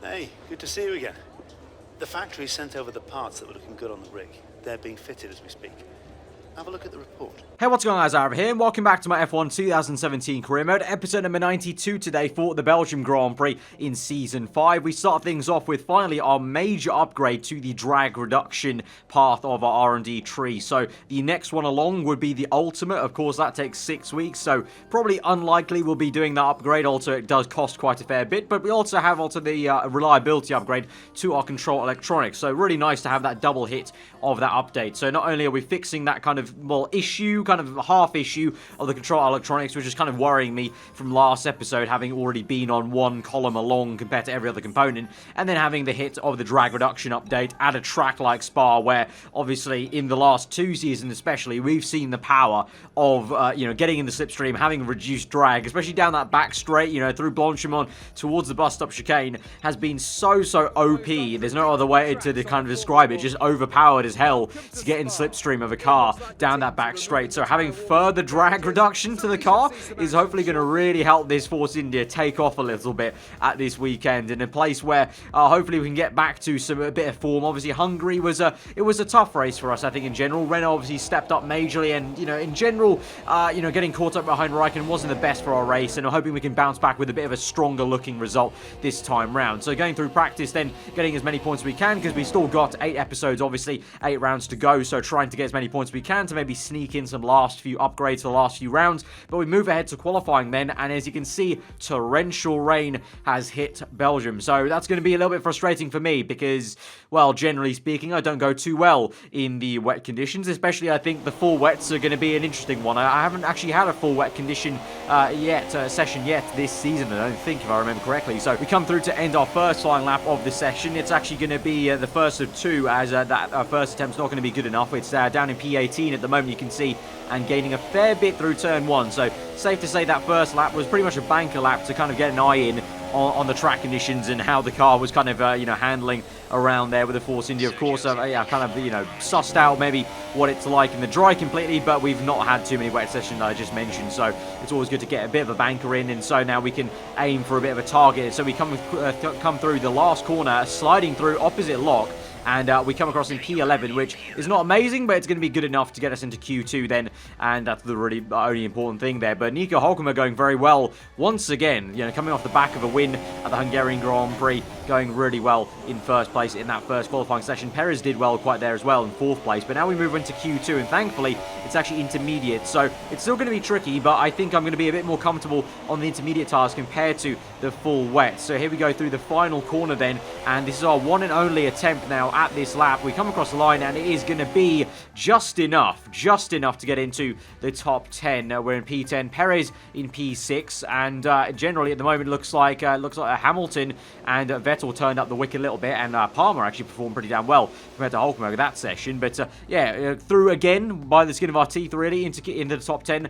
Hey, good to see you again. The factory sent over the parts that were looking good on the rig. They're being fitted as we speak. Have a look at the report. Hey, what's going on, guys? Aarava here, and welcome back to my F1 2017 career mode, episode number 92 today for the Belgian Grand Prix in Season 5. We start things off with, finally, our major upgrade to the drag reduction path of our R&D tree. So, the next one along would be the Ultimate. Of course, that takes 6 weeks, so probably unlikely we'll be doing that upgrade. Also, it does cost quite a fair bit, but we also have the reliability upgrade to our control electronics. So, really nice to have that double hit of that update. So, not only are we fixing that kind of half issue of the control electronics, which is kind of worrying me from last episode, having already been on one column along compared to every other component, and then having the hit of the drag reduction update at a track like Spa, where obviously in the last 2 seasons especially, we've seen the power of getting in the slipstream, having reduced drag, especially down that back straight, through Blanchimont towards the bus stop chicane, has been so OP. There's no other way to kind of describe it, just overpowered as hell to get in slipstream of a car down that back straight. So having further drag reduction to the car is hopefully going to really help this Force India take off a little bit at this weekend, in a place where hopefully we can get back to a bit of form. Obviously Hungary was a tough race for us, I think, in general. Renault obviously stepped up majorly, and in general getting caught up behind Raikkonen wasn't the best for our race, and I'm hoping we can bounce back with a bit of a stronger looking result this time round. So going through practice, then getting as many points as we can, because we still got 8 episodes, obviously 8 rounds to go, so trying to get as many points as we can to maybe sneak in some last few upgrades for the last few rounds. But we move ahead to qualifying then, and as you can see, torrential rain has hit Belgium. So that's going to be a little bit frustrating for me because, well, generally speaking, I don't go too well in the wet conditions. Especially, I think the full wets are going to be an interesting one. I haven't actually had a full wet condition session yet this season, I don't think, if I remember correctly. So we come through to end our first flying lap of the session. It's actually going to be the first of 2, as that first attempt's not going to be good enough. It's down in P18 at the moment, you can see, and gaining a fair bit through turn 1. So safe to say that first lap was pretty much a banker lap to kind of get an eye in on the track conditions and how the car was kind of handling around there with the Force India. Of course, sussed out maybe what it's like in the dry completely, but we've not had too many wet sessions that I just mentioned, so it's always good to get a bit of a banker in, and so now we can aim for a bit of a target. So we come through the last corner, sliding through opposite lock, and we come across in P11, which is not amazing, but it's going to be good enough to get us into Q2 then, and that's the really only important thing there. But Nico Hulkenberg going very well once again, coming off the back of a win at the Hungarian Grand Prix, going really well in first place in that first qualifying session. Perez did well quite there as well in 4th place, but now we move into Q2, and thankfully it's actually intermediate, so it's still going to be tricky, but I think I'm going to be a bit more comfortable on the intermediate tires compared to the full wet. So here we go through the final corner then, and this is our one and only attempt now at this lap. We come across the line, and it is going to be just enough to get into the top 10. We're in P10, Perez in P6, and generally at the moment looks like Hamilton and Vettel turned up the wicket a little bit, and Palmer actually performed pretty damn well compared to Hulkenberg that session. But through again by the skin of our teeth really into the top 10.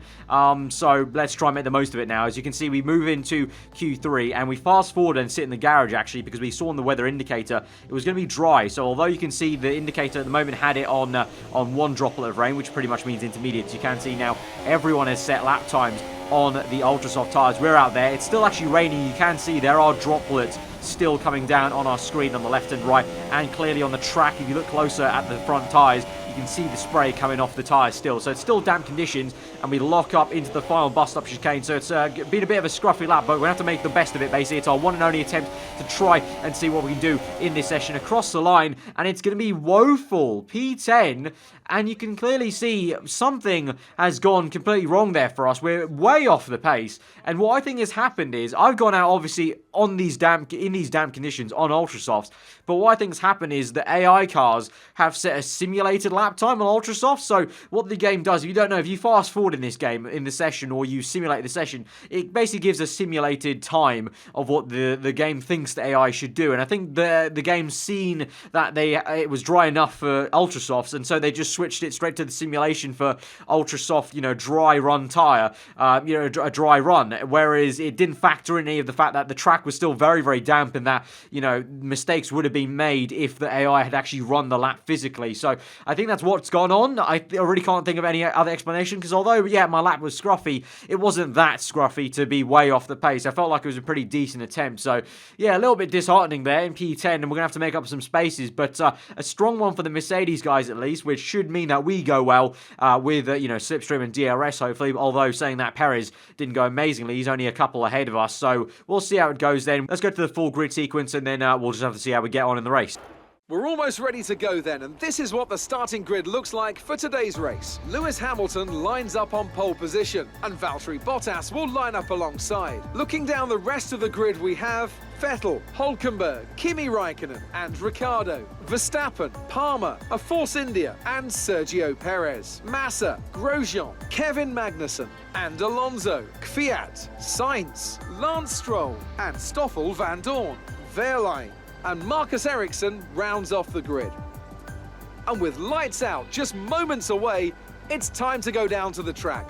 So let's try and make the most of it now. As you can see, we move into Q3, and we fast forward and sit in the garage actually, because we saw on the weather indicator it was going to be dry. So although you can see the indicator at the moment had it on 1 droplet of rain, which pretty much means intermediate, you can see now everyone has set lap times on the ultra soft tires. We're out there, it's still actually raining. You can see there are droplets still coming down on our screen on the left and right, and clearly on the track. If you look closer at the front tires, you can see the spray coming off the tyres still. So it's still damp conditions, and we lock up into the final bus stop chicane. So it's been a bit of a scruffy lap, but we have to make the best of it, basically. It's our one and only attempt to try and see what we can do in this session across the line, and it's going to be woeful. P10, and you can clearly see something has gone completely wrong there for us. We're way off the pace, and what I think has happened is I've gone out, obviously, in these damp conditions on ultra softs, but what I think has happened is the AI cars have set a simulated lap time on ultra softs. So what the game does, if you don't know, if you fast forward in this game, in the session, or you simulate the session, it basically gives a simulated time of what the game thinks the AI should do. And I think the game's seen that it was dry enough for ultra softs, and so they just switched it straight to the simulation for ultra soft, dry run tire, a dry run, whereas it didn't factor in any of the fact that the track track was still very, very damp, and that, you know, mistakes would have been made if the AI had actually run the lap physically. So I think that's what's gone on. I really can't think of any other explanation, because although, yeah, my lap was scruffy, it wasn't that scruffy to be way off the pace. I felt like it was a pretty decent attempt. So, yeah, a little bit disheartening there in P10, and we're going to have to make up some spaces, but a strong one for the Mercedes guys at least, which should mean that we go well with, you know, Slipstream and DRS, hopefully, although saying that Perez didn't go amazingly. He's only a couple ahead of us, so we'll see how it goes then. Let's go to the full grid sequence, and then we'll just have to see how we get on in the race. We're almost ready to go then, and this is what the starting grid looks like for today's race. Lewis Hamilton lines up on pole position, and Valtteri Bottas will line up alongside. Looking down the rest of the grid, we have Vettel, Hülkenberg, Kimi Raikkonen and Ricciardo, Verstappen, Palmer, a Force India and Sergio Perez, Massa, Grosjean, Kevin Magnussen and Alonso, Kvyat, Sainz, Lance Stroll and Stoffel van Dorn, Wehrlein and Marcus Ericsson rounds off the grid. And with lights out just moments away, it's time to go down to the track.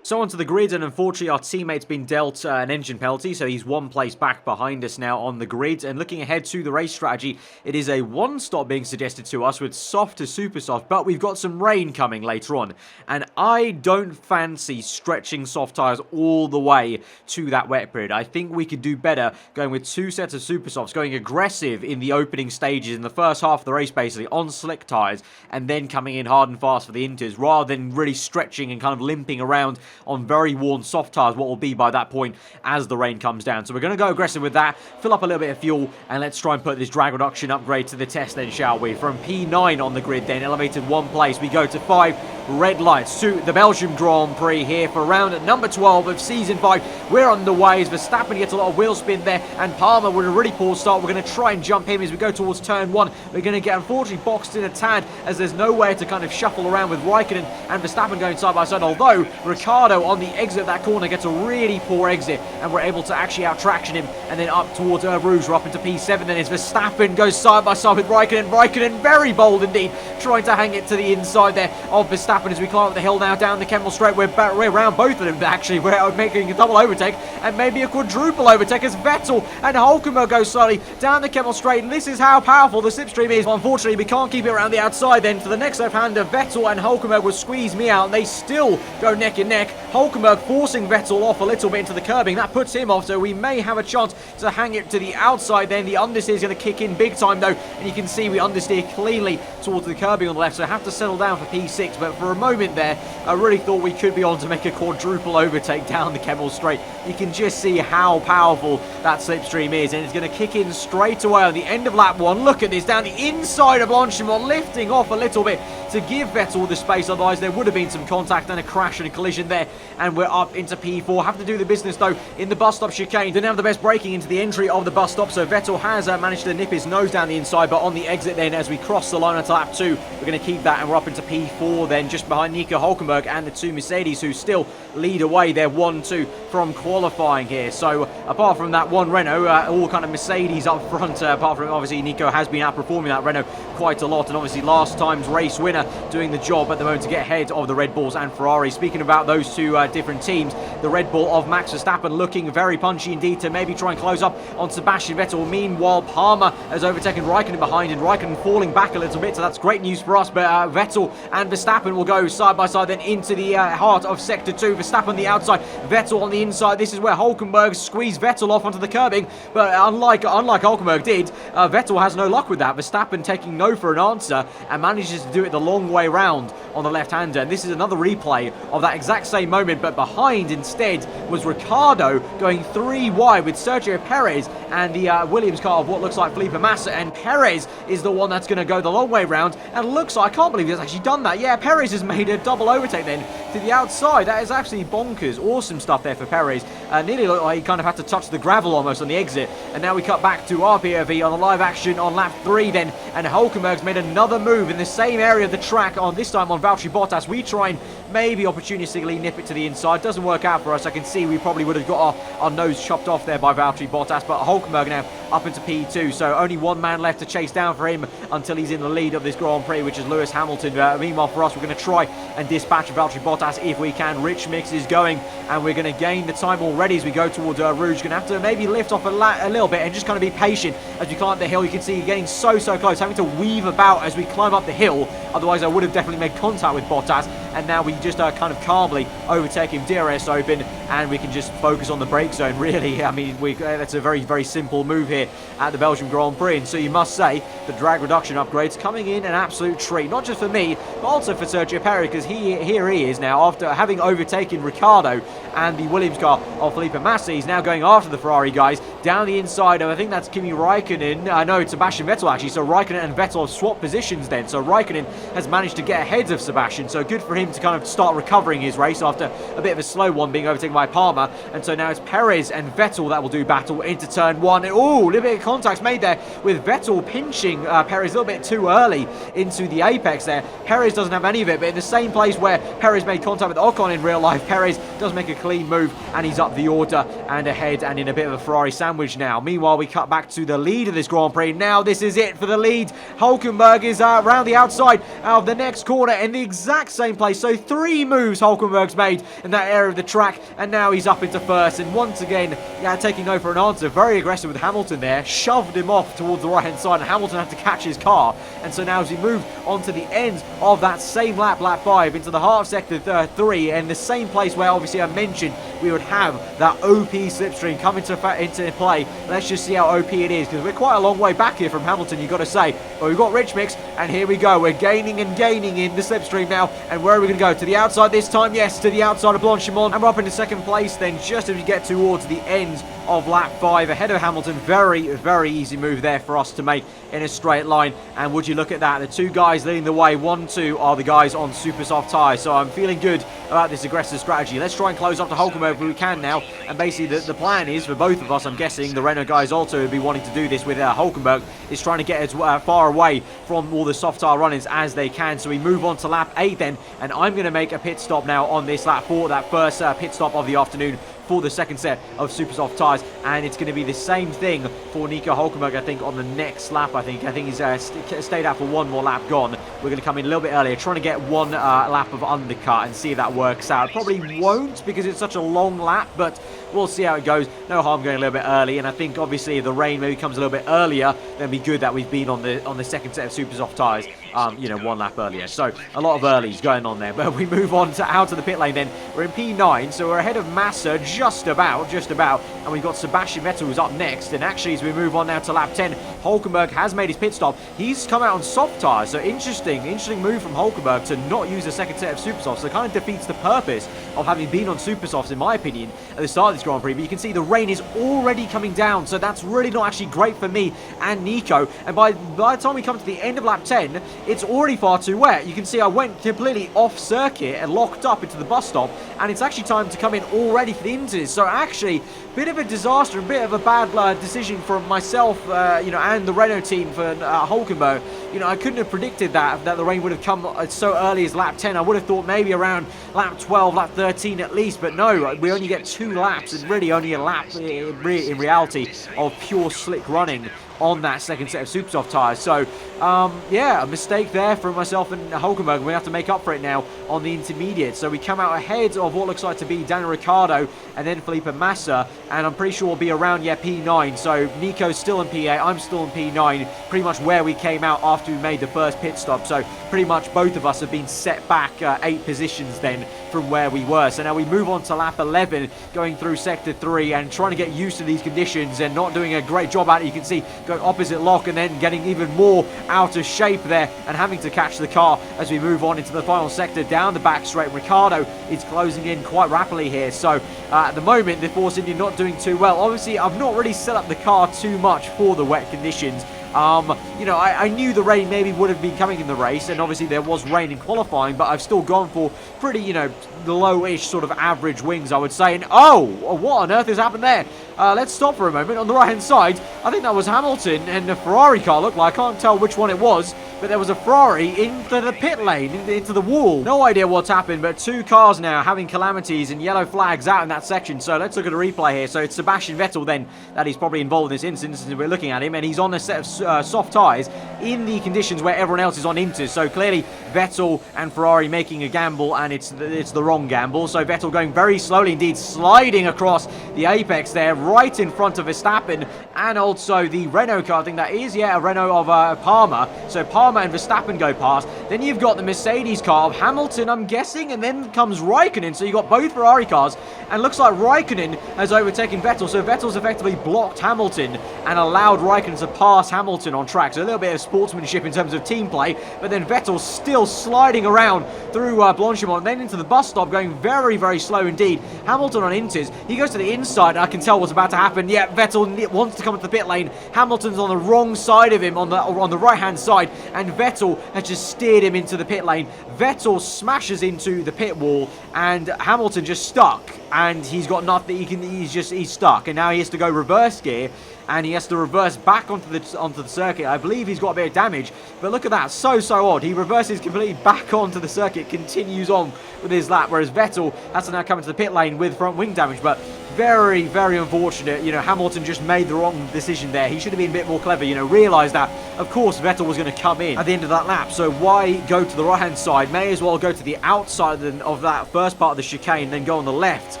So onto the grid, and unfortunately our teammate's been dealt an engine penalty, so he's one place back behind us now on the grid. And looking ahead to the race strategy, it is a one stop being suggested to us with soft to super soft, but we've got some rain coming later on. And I don't fancy stretching soft tyres all the way to that wet period. I think we could do better going with two sets of super softs, going aggressive in the opening stages in the first half of the race basically on slick tyres, and then coming in hard and fast for the inters, rather than really stretching and kind of limping around on very worn soft tyres, what will be by that point as the rain comes down. So we're going to go aggressive with that, fill up a little bit of fuel, and let's try and put this drag reduction upgrade to the test then, shall we? From P9 on the grid then, elevated one place, we go to 5 red lights to the Belgian Grand Prix here for round number 12 of Season 5. We're underway as Verstappen gets a lot of wheel spin there, and Palmer with a really poor start. We're going to try and jump him as we go towards turn 1. We're going to get unfortunately boxed in a tad as there's nowhere to kind of shuffle around with Raikkonen and Verstappen going side by side, although Ricciardo on the exit of that corner gets a really poor exit, and we're able to actually out-traction him, and then up towards Rouge, we're up into P7 then as Verstappen goes side by side with Raikkonen. Raikkonen very bold indeed, trying to hang it to the inside there of Verstappen as we climb up the hill now down the Kemmel Straight. We're around both of them actually. We're making a double overtake and maybe a quadruple overtake as Vettel and Hülkenberg go slowly down the Kemmel Straight, and this is how powerful the slipstream is. Unfortunately, we can't keep it around the outside then. For the next left-hander, Vettel and Hülkenberg will squeeze me out, and they still go neck and neck. Hülkenberg forcing Vettel off a little bit into the curbing. That puts him off, so we may have a chance to hang it to the outside then. The understeer is going to kick in big time though, and you can see we understeer cleanly towards the curbing on the left, so I have to settle down for P6. But for a moment there, I really thought we could be on to make a quadruple overtake down the Kemmel Straight. You can just see how powerful that slipstream is, and it's going to kick in straight away on the end of lap 1. Look at this, down the inside of Blanchimont, lifting off a little bit to give Vettel the space, otherwise there would have been some contact and a crash and a collision there, and we're up into P4. Have to do the business though in the bus stop chicane. Didn't have the best braking into the entry of the bus stop, so Vettel has managed to nip his nose down the inside, but on the exit then as we cross the line onto lap 2, we're going to keep that, and we're up into P4 then, just behind Nico Hülkenberg and the two Mercedes who still lead away. They're 1-2 from qualifying here. So apart from that one Renault, all kind of Mercedes up front, apart from obviously Nico has been outperforming that Renault quite a lot, and obviously last time's race winner doing the job at the moment to get ahead of the Red Bulls and Ferrari. Speaking about those two different teams, the Red Bull of Max Verstappen looking very punchy indeed to maybe try and close up on Sebastian Vettel. Meanwhile, Palmer has overtaken Raikkonen behind, and Raikkonen falling back a little bit, so that's great news for us. But Vettel and Verstappen will go side by side then into the heart of Sector 2. Verstappen on the outside, Vettel on the inside. This is where Hülkenberg squeezed Vettel off onto the curbing, but unlike Hülkenberg did, Vettel has no luck with that. Verstappen taking no for an answer and manages to do it the long way round on the left-hander. And this is another replay of that exact same moment, but behind instead was Ricciardo going 3 wide with Sergio Perez and the Williams car of what looks like Felipe Massa, and Perez is the one that's going to go the long way round, and looks like, I can't believe he's actually done that. Yeah, Perez has made a double overtake then to the outside. That is absolutely bonkers. Awesome stuff there for Perez. Nearly looked like he kind of had to touch the gravel almost on the exit. And now we cut back to our POV on the live action on lap 3 then, and Hülkenberg's made another move in the same area of the track, on this time on Valtteri Bottas. We try and maybe opportunistically nip it to the inside. Doesn't work out for us. I can see we probably would have got our nose chopped off there by Valtteri Bottas, but Hülkenberg now up into P2. So only one man left to chase down for him until he's in the lead of this Grand Prix, which is Lewis Hamilton. Meanwhile, for us, we're going to try and dispatch Valtteri Bottas if we can. Rich Mix is going, and we're going to gain the time already as we go towards Rouge. Going to have to maybe lift off a little bit and just kind of be patient as we climb up the hill. You can see getting so close, having to weave about as we climb up the hill. Otherwise, I would have definitely made contact with Bottas, and now we just kind of calmly overtake him. DRS open, and we can just focus on the brake zone, really. I mean, that's a very simple move here at the Belgian Grand Prix, and so you must say the drag reduction upgrades coming in an absolute treat, not just for me, but also for Sergio Perez, because here he is now, after having overtaken Ricciardo and the Williams car of Felipe Massa. He's now going after the Ferrari guys down the inside of, I think that's Kimi Raikkonen. No, it's Sebastian Vettel, actually. So Raikkonen and Vettel have swapped positions then. So Raikkonen has managed to get ahead of Sebastian. So good for him to kind of start recovering his race after a bit of a slow one being overtaken by Palmer. And so now it's Perez and Vettel that will do battle into turn one. Oh, a little bit of contacts made there with Vettel pinching Perez a little bit too early into the apex there. Perez doesn't have any of it, but in the same place where Perez made contact with Ocon in real life, Perez does make a clean move, and he's up the order and ahead and in a bit of a Ferrari sandwich now. Meanwhile, we cut back to the lead of this Grand Prix. Now this is it for the lead. Hulkenberg is around the outside of the next corner in the exact same place. So 3 moves Hulkenberg's made in that area of the track, and now he's up into first. And once again, taking no for an answer. Very aggressive with Hamilton there. Shoved him off towards the right-hand side, and Hamilton had to catch his car. And so now as we move on to the end of that same lap 5, into the heart of sector 3, and the same place where obviously I mentioned we would have that OP slipstream come into play. Let's just see how OP it is, because we're quite a long way back here from Hamilton, you've got to say. But we've got Rich Mix, and here we go. We're gaining and gaining in the slipstream now. And where are we going to go? To the outside this time? Yes, to the outside of Blanchimont. And we're up into second place then, just as we get towards the end of lap 5, ahead of Hamilton. Very easy move there for us to make in a straight line. And would you look at that, the 2 guys leading the way, 1, 2 are the guys on super soft tyres. So I'm feeling good about this aggressive strategy. Let's try and close up to Hulkenberg if we can now. And basically the plan is for both of us, I'm guessing the Renault guys also would be wanting to do this with Hulkenberg, is trying to get as far away from all the soft tyre run-ins as they can. So we move on to lap 8 then, and I'm going to make a pit stop now on this lap 4, that first pit stop of the afternoon for the second set of super soft tyres, and it's going to be the same thing for Nico Hulkenberg, I think, on the next lap. I think he's stayed out for 1 more lap gone. We're going to come in a little bit earlier, trying to get 1 lap of undercut and see if that works out. Probably won't, because it's such a long lap, but we'll see how it goes. No harm going a little bit early, and I think obviously if the rain maybe comes a little bit earlier, then it'd be good that we've been on the second set of super soft tyres, 1 lap earlier. So a lot of earlies going on there, but we move on to out of the pit lane then. We're in P9, so we're ahead of Massa just about, and we've got Sebastian Vettel who's up next. And actually, as we move on now to lap 10, Hulkenberg has made his pit stop. He's come out on soft tyres, so interesting move from Hulkenberg to not use a second set of super softs. So it kind of defeats the purpose of having been on super softs, in my opinion, at the start of this Grand Prix. But you can see the rain is already coming down, so that's really not actually great for me and Nico. And by the time we come to the end of lap 10, it's already far too wet. You can see I went completely off circuit and locked up into the bus stop, and it's actually time to come in already for the inters. So actually, a bit of a disaster, a bit of a bad decision from myself, and the Renault team for Hulkenberg. I couldn't have predicted that the rain would have come so early as lap 10. I would have thought maybe around lap 12, lap 13 at least, but no, we only get 2 laps, and really only a lap in reality of pure slick running on that second set of super soft tyres. So, a mistake there from myself and Hulkenberg. We have to make up for it now on the intermediate. So we come out ahead of what looks like to be Daniel Ricciardo and then Felipe Massa, and I'm pretty sure we'll be around, P9. So Nico's still in P8, I'm still in P9, pretty much where we came out after we made the first pit stop. So pretty much both of us have been set back 8 positions then from where we were. So now we move on to lap 11, going through sector 3 and trying to get used to these conditions and not doing a great job at it. You can see going opposite lock and then getting even more out of shape there and having to catch the car as we move on into the final sector down the back straight. Ricciardo is closing in quite rapidly here. So at the moment, the Force India not doing too well. Obviously, I've not really set up the car too much for the wet conditions. You know, I knew the rain maybe would have been coming in the race, and obviously there was rain in qualifying, but I've still gone for pretty, you know, low-ish sort of average wings, I would say. And oh, what on earth has happened there? Let's stop for a moment. On the right-hand side, I think that was Hamilton and the Ferrari car looked like. I can't tell which one it was, but there was a Ferrari into the pit lane, into the wall. No idea what's happened, but two cars now having calamities and yellow flags out in that section. So let's look at a replay here. So it's Sebastian Vettel then that is probably involved in this instance, and we're looking at him, and he's on a set of soft tyres in the conditions where everyone else is on inters. So clearly Vettel and Ferrari making a gamble, and it's the wrong gamble. So Vettel going very slowly indeed, sliding across the apex there, right in front of Verstappen, and also the Renault car, I think that is, yeah, a Renault of Palmer. So Palmer and Verstappen go past. Then you've got the Mercedes car of Hamilton, I'm guessing, and then comes Raikkonen. So you've got both Ferrari cars, and looks like Raikkonen has overtaken Vettel. So Vettel's effectively blocked Hamilton and allowed Raikkonen to pass Hamilton on track. So a little bit of sportsmanship in terms of team play, but then Vettel's still sliding around through Blanchimont, and then into the bus stop, going very, very slow indeed. Hamilton on inters. He goes to the inside. I can tell what's about to happen. Yeah, Vettel wants to come into the pit lane. Hamilton's on the wrong side of him, on the right-hand side, and Vettel has just steered him into the pit lane. Vettel smashes into the pit wall, and Hamilton just stuck, and he's got nothing. He's stuck, and now he has to go reverse gear, and he has to reverse back onto the circuit. I believe he's got a bit of damage, but look at that, so odd. He reverses completely back onto the circuit, continues on with his lap, whereas Vettel has to now come into the pit lane with front wing damage. But very, very unfortunate. You know, Hamilton just made the wrong decision there. He should have been a bit more clever, you know, realised that, of course, Vettel was going to come in at the end of that lap. So why go to the right-hand side? May as well go to the outside of that first part of the chicane, then go on the left,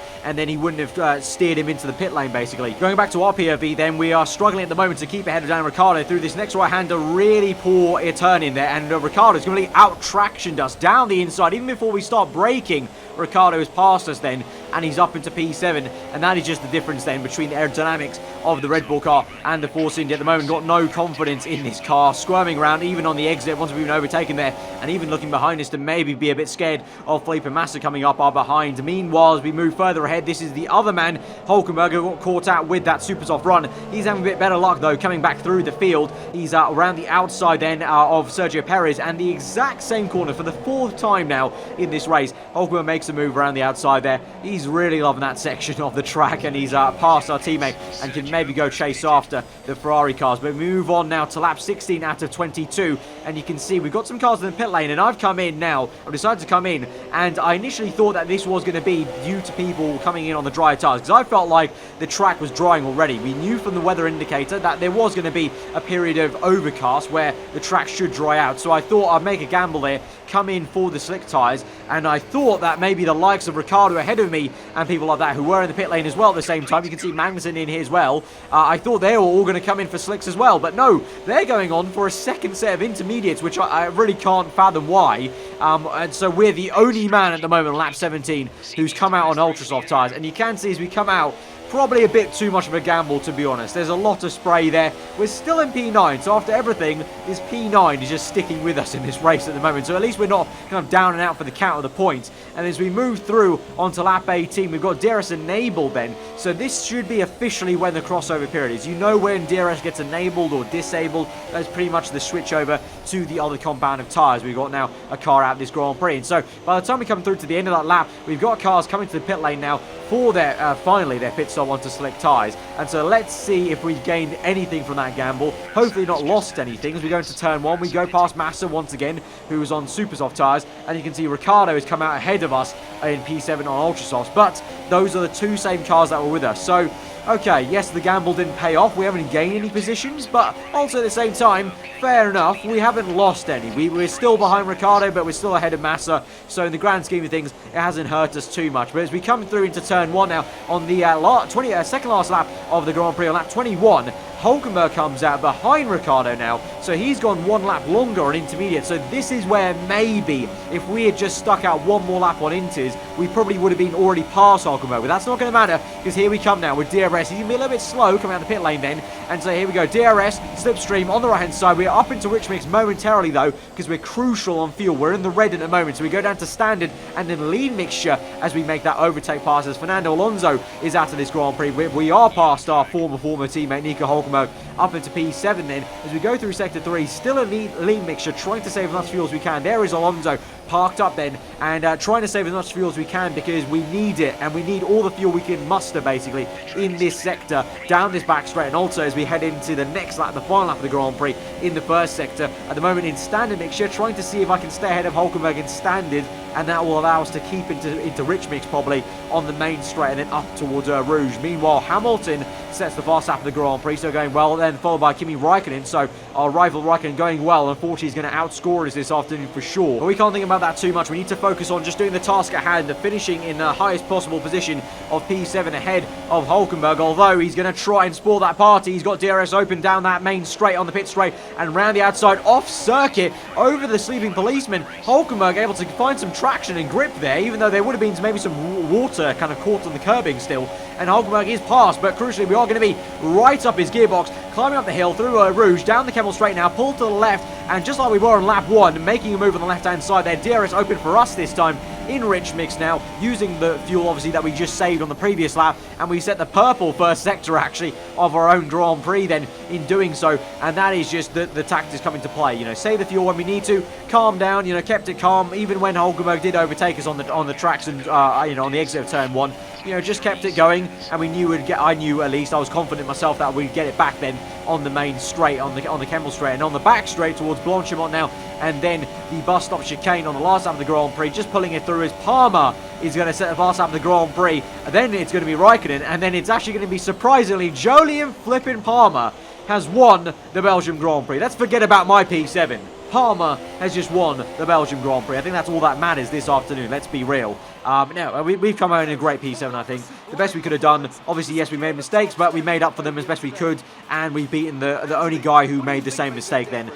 and then he wouldn't have steered him into the pit lane, basically. Going back to our POV, then, we are struggling at the moment to keep ahead of Daniel Ricciardo through this next right-hander. Really poor turn in there, and Ricciardo's completely out-tractioned us down the inside. Even before we start braking, Ricciardo has passed us then, and he's up into P7, and that is just the difference then between the aerodynamics of the Red Bull car and the Force India at the moment. Got no confidence in this car, squirming around even on the exit once we've been overtaken there, and even looking behind us to maybe be a bit scared of Felipe Massa coming up our behind. Meanwhile, as we move further ahead, this is the other man, Hulkenberg, who got caught out with that super soft run. He's having a bit better luck though, coming back through the field. He's around the outside then of Sergio Perez, and the exact same corner for the fourth time now in this race. Hulkenberg makes a move around the outside there. He's really loving that section of the track, and he's past our teammate and can maybe go chase after the Ferrari cars. But we move on now to lap 16 out of 22, and you can see we've got some cars in the pit lane, and I've come in now. I've decided to come in, and I initially thought that this was going to be due to people coming in on the dry tyres, because I felt like the track was drying already. We knew from the weather indicator that there was going to be a period of overcast where the track should dry out, so I thought I'd make a gamble there, come in for the slick tyres, and I thought that maybe the likes of Ricciardo ahead of me and people like that who were in the pit lane as well at the same time, you can see Magnussen in here as well, I thought they were all going to come in for slicks as well, but no, they're going on for a second set of intermediates, which I really can't fathom why. And so we're the only man at the moment, lap 17, who's come out on ultra soft tyres, and you can see as we come out, probably a bit too much of a gamble, to be honest. There's a lot of spray there. We're still in P9, so after everything, this P9 is just sticking with us in this race at the moment. So at least we're not kind of down and out for the count of the points. And as we move through onto lap 18, we've got DRS enabled then. So this should be officially when the crossover period is. You know when DRS gets enabled or disabled, that's pretty much the switch over to the other compound of tyres. We've got now a car out this Grand Prix. And so by the time we come through to the end of that lap, we've got cars coming to the pit lane now for their finally their pit stop onto slick tyres. And so let's see if we've gained anything from that gamble. Hopefully not lost anything. As we go into turn 1, we go past Massa once again, who was on super soft tyres, and you can see Ricciardo has come out ahead of us in P7 on ultra softs, but those are the two same cars that were with us. So okay, yes, the gamble didn't pay off. We haven't gained any positions, but also at the same time, fair enough, we haven't lost any. We're still behind Ricciardo, but we're still ahead of Massa. So in the grand scheme of things, it hasn't hurt us too much. But as we come through into turn 1 now, on the second last lap of the Grand Prix, on lap 21, Hulkenberg comes out behind Ricciardo now, so he's gone one lap longer on intermediate. So this is where maybe if we had just stuck out one more lap on inters, we probably would have been already past Hulkenberg. But that's not going to matter, because here we come now with DRS. He's going to be a little bit slow coming out the pit lane then, and so here we go, DRS, slipstream on the right hand side. We're up into rich mix momentarily though, because we're crucial on fuel. We're in the red at the moment, so we go down to standard and then lean mixture as we make that overtake pass, as Fernando Alonso is out of this Grand Prix. We are past our former teammate Nico Hulkenberg Hulkenberg up into P7 then. As we go through Sector 3, still a lean mixture, trying to save as much fuel as we can. There is Alonso parked up then, and trying to save as much fuel as we can because we need it, and we need all the fuel we can muster basically in this sector, down this back straight, and also as we head into the next lap, the final lap of the Grand Prix in the first sector. At the moment in standard mixture, trying to see if I can stay ahead of Hulkenberg in standard, and that will allow us to keep into rich mix probably on the main straight and then up towards Rouge. Meanwhile, Hamilton sets the fast lap of the Grand Prix, so going well, then followed by Kimi Raikkonen. So our rival Raikkonen going well. Unfortunately, he's going to outscore us this afternoon for sure. But we can't think about that too much. We need to focus on just doing the task at hand, the finishing in the highest possible position of P7 ahead of Hulkenberg. Although he's going to try and spoil that party. He's got DRS open down that main straight on the pit straight and round the outside off circuit over the sleeping policeman. Hulkenberg able to find some traction and grip there, even though there would have been maybe some water kind of caught on the curbing still. And Hulkenberg is past, but crucially we are going to be right up his gearbox, climbing up the hill through Rouge, down the Kemmel straight now, pulled to the left, and just like we were on lap 1, making a move on the left hand side there. DRS open for us this time in rich mix now, using the fuel obviously that we just saved on the previous lap, and we set the purple first sector actually of our own Grand Prix then in doing so, and that is just the tactics coming to play. You know, save the fuel when we need to, calm down, you know, kept it calm even when Hulkenberg did overtake us on the tracks and you know, on the exit of turn 1. You know, just kept it going, and we knew I knew at least, I was confident myself that we'd get it back then on the main straight, on the Kemmel straight, and on the back straight towards Blanchimont now, and then the bus stop chicane on the last lap of the Grand Prix, just pulling it through as Palmer is going to set the last lap of the Grand Prix, and then it's going to be Raikkonen, and then it's actually going to be, surprisingly, Jolyon flipping Palmer has won the Belgian Grand Prix. Let's forget about my P7. Palmer has just won the Belgian Grand Prix. I think that's all that matters this afternoon, let's be real. No, we've come out in a great P7, I think. The best we could have done. Obviously, yes, we made mistakes, but we made up for them as best we could, and we've beaten the only guy who made the same mistake then.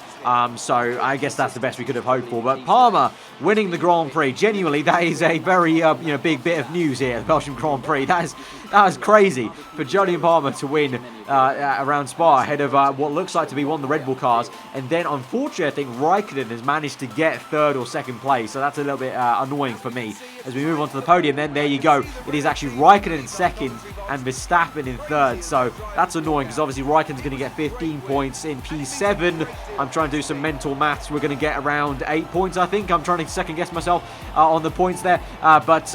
So I guess that's the best we could have hoped for. But Palmer winning the Grand Prix, genuinely, that is a very you know, big bit of news here, the Belgian Grand Prix. That is crazy for Jolyon Palmer to win around Spa ahead of what looks like to be one of the Red Bull cars. And then, unfortunately, I think Raikkonen has managed to get third or second place, so that's a little bit annoying for me. As we move on to the podium, then there you go. It is actually Raikkonen in second and Verstappen in third. So that's annoying because obviously Raikkonen's going to get 15 points in P7. I'm trying to do some mental maths. We're going to get around 8 points, I think. I'm trying to second guess myself on the points there. But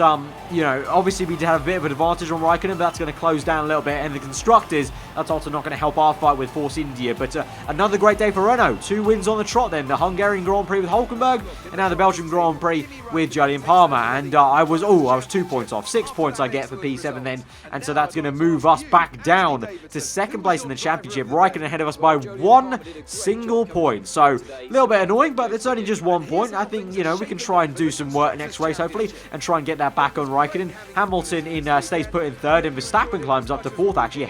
you know, obviously we did have a bit of an advantage on Raikkonen, but that's going to close down a little bit. And the constructors, that's also not going to help our fight with Force India. But another great day for Renault. 2 wins on the trot then. The Hungarian Grand Prix with Hulkenberg, and now the Belgian Grand Prix with Jolyon Palmer. And I was 2 points off. 6 points I get for P7 then. And so that's going to move us back down to second place in the championship. Raikkonen ahead of us by 1 single point. So a little bit annoying, but it's only just 1 point. I think, you know, we can try and do some work next race hopefully and try and get that back on Raikkonen. Hamilton stays put in third, and Verstappen climbs up to fourth actually,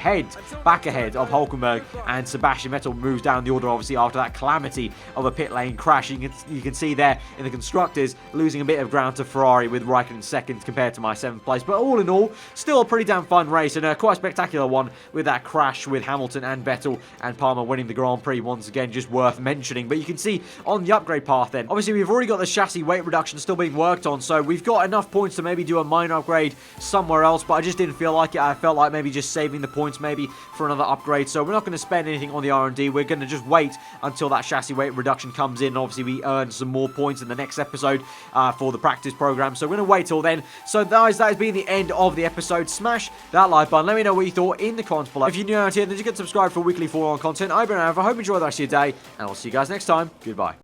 back ahead of Hulkenberg, and Sebastian Vettel moves down the order obviously after that calamity of a pit lane crash. You can see there in the constructors losing a bit of ground to Ferrari with Raikkonen second compared to my 7th place. But all in all, still a pretty damn fun race, and quite a spectacular one with that crash with Hamilton and Vettel, and Palmer winning the Grand Prix once again, just worth mentioning. But you can see on the upgrade path then, obviously we've already got the chassis weight reduction still being worked on, so we've got enough points to maybe do a minor upgrade somewhere else, but I just didn't feel like it. I felt like maybe just saving the points maybe for another upgrade, so we're not going to spend anything on the R&D. We're going to just wait until that chassis weight reduction comes in. Obviously we earn some more points in the next episode for the practice program, so we're going to wait till then. So guys, that has been the end of the episode. Smash that like button, let me know what you thought in the comments below. If you're new around here, then you can subscribe for weekly 4-on content. I've been Aarava. I hope you enjoy the rest of your day, and I'll see you guys next time. Goodbye.